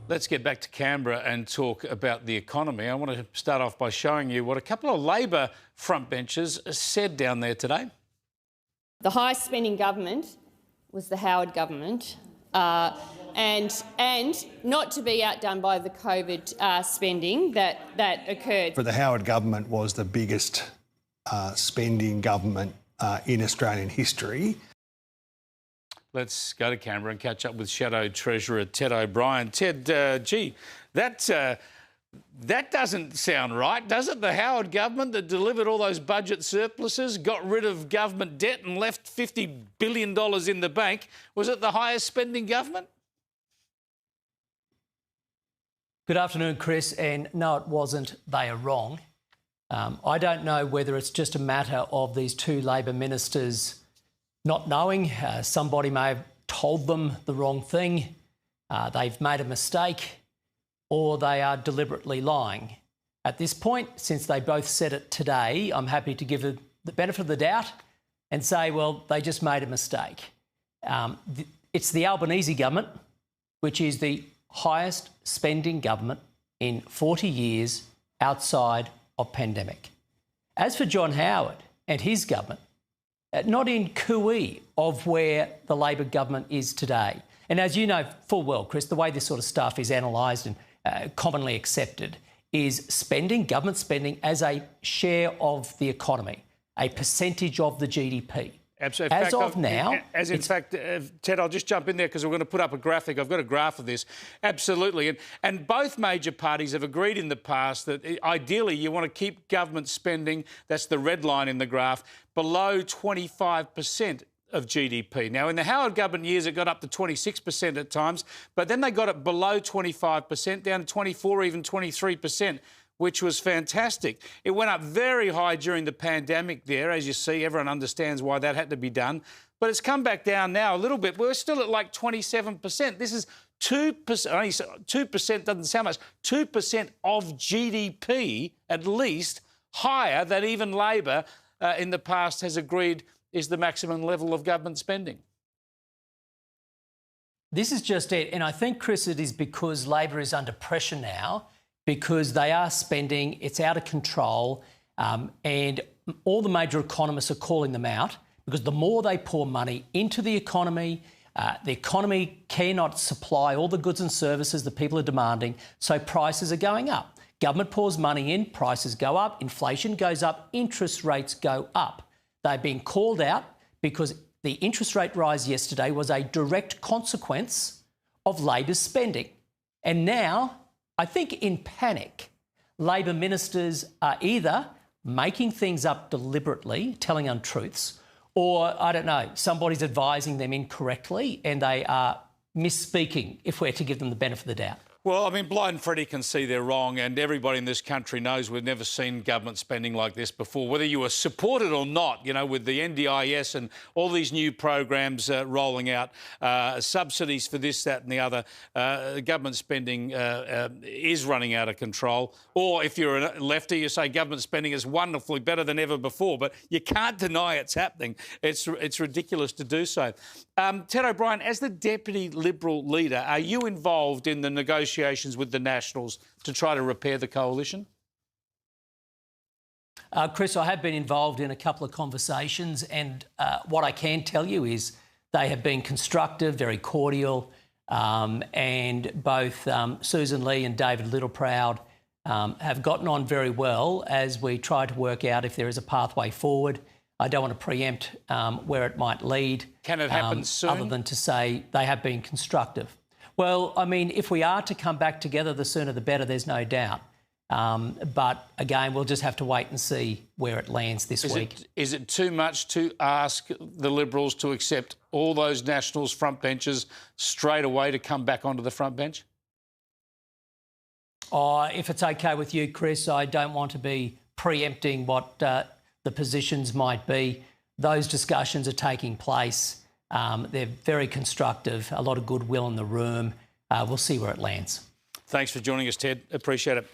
Let's get back to Canberra and talk about the economy. I want to start off by showing you what a couple of Labor frontbenchers said down there today. The highest spending government was the Howard government, and not to be outdone by the COVID spending that occurred. For the Howard government was the biggest spending government in Australian history. Let's go to Canberra and catch up with Shadow Treasurer Ted O'Brien. Ted, that doesn't sound right, does it? The Howard government that delivered all those budget surpluses, got rid of government debt and left $50 billion in the bank. Was it the highest spending government? Good afternoon, Chris. And no, it wasn't. They are wrong. I don't know whether it's just a matter of these two Labor ministers not knowing. Somebody may have told them the wrong thing. They've made a mistake, or they are deliberately lying. At this point, since they both said it today, I'm happy to give the benefit of the doubt and say, well, they just made a mistake. It's the Albanese government, which is the highest spending government in 40 years outside of pandemic. As for John Howard and his government, not in cooey of where the Labor government is today. And as you know full well, Chris, the way this sort of stuff is analysed and commonly accepted is spending, government spending, as a share of the economy, a percentage of the GDP. Absolutely. Ted, I'll just jump in there because we're going to put up a graphic. I've got a graph of this. Absolutely. And both major parties have agreed in the past that ideally you want to keep government spending, that's the red line in the graph, below 25% of GDP. Now, in the Howard government years, it got up to 26% at times, but then they got it below 25%, down to 24, even 23%. Which was fantastic. It went up very high during the pandemic there. As you see, everyone understands why that had to be done. But it's come back down now a little bit. We're still at like 27%. This is 2%. Only 2% doesn't sound much. 2% of GDP, at least, higher than even Labor in the past has agreed is the maximum level of government spending. This is just it. And I think, Chris, it is because Labor is under pressure now, because they are spending, it's out of control, and all the major economists are calling them out because the more they pour money into the economy cannot supply all the goods and services that people are demanding, so prices are going up. Government pours money in, prices go up, inflation goes up, interest rates go up. They're being called out because the interest rate rise yesterday was a direct consequence of Labor's spending. And now, I think in panic, Labor ministers are either making things up deliberately, telling untruths, or, I don't know, somebody's advising them incorrectly and they are misspeaking, if we're to give them the benefit of the doubt. Well, I mean, Blind Freddie can see they're wrong, and everybody in this country knows we've never seen government spending like this before. Whether you were supported or not, you know, with the NDIS and all these new programs rolling out, subsidies for this, that and the other, government spending is running out of control. Or if you're a lefty, you say government spending is wonderfully better than ever before, but you can't deny it's happening. It's ridiculous to do so. Ted O'Brien, as the Deputy Liberal leader, are you involved in the negotiations with the Nationals to try to repair the coalition? Chris, I have been involved in a couple of conversations, and what I can tell you is they have been constructive, very cordial, and both Susan Lee and David Littleproud have gotten on very well as we try to work out if there is a pathway forward. I don't want to preempt where it might lead. Can it happen soon? Other than to say they have been constructive. Well, I mean, if we are to come back together, the sooner the better, there's no doubt. But again, we'll just have to wait and see where it lands this week. Is it too much to ask the Liberals to accept all those Nationals frontbenchers straight away to come back onto the front bench? If it's okay with you, Chris, I don't want to be preempting what the positions might be. Those discussions are taking place. They're very constructive, a lot of goodwill in the room. We'll see where it lands. Thanks for joining us, Ted. Appreciate it.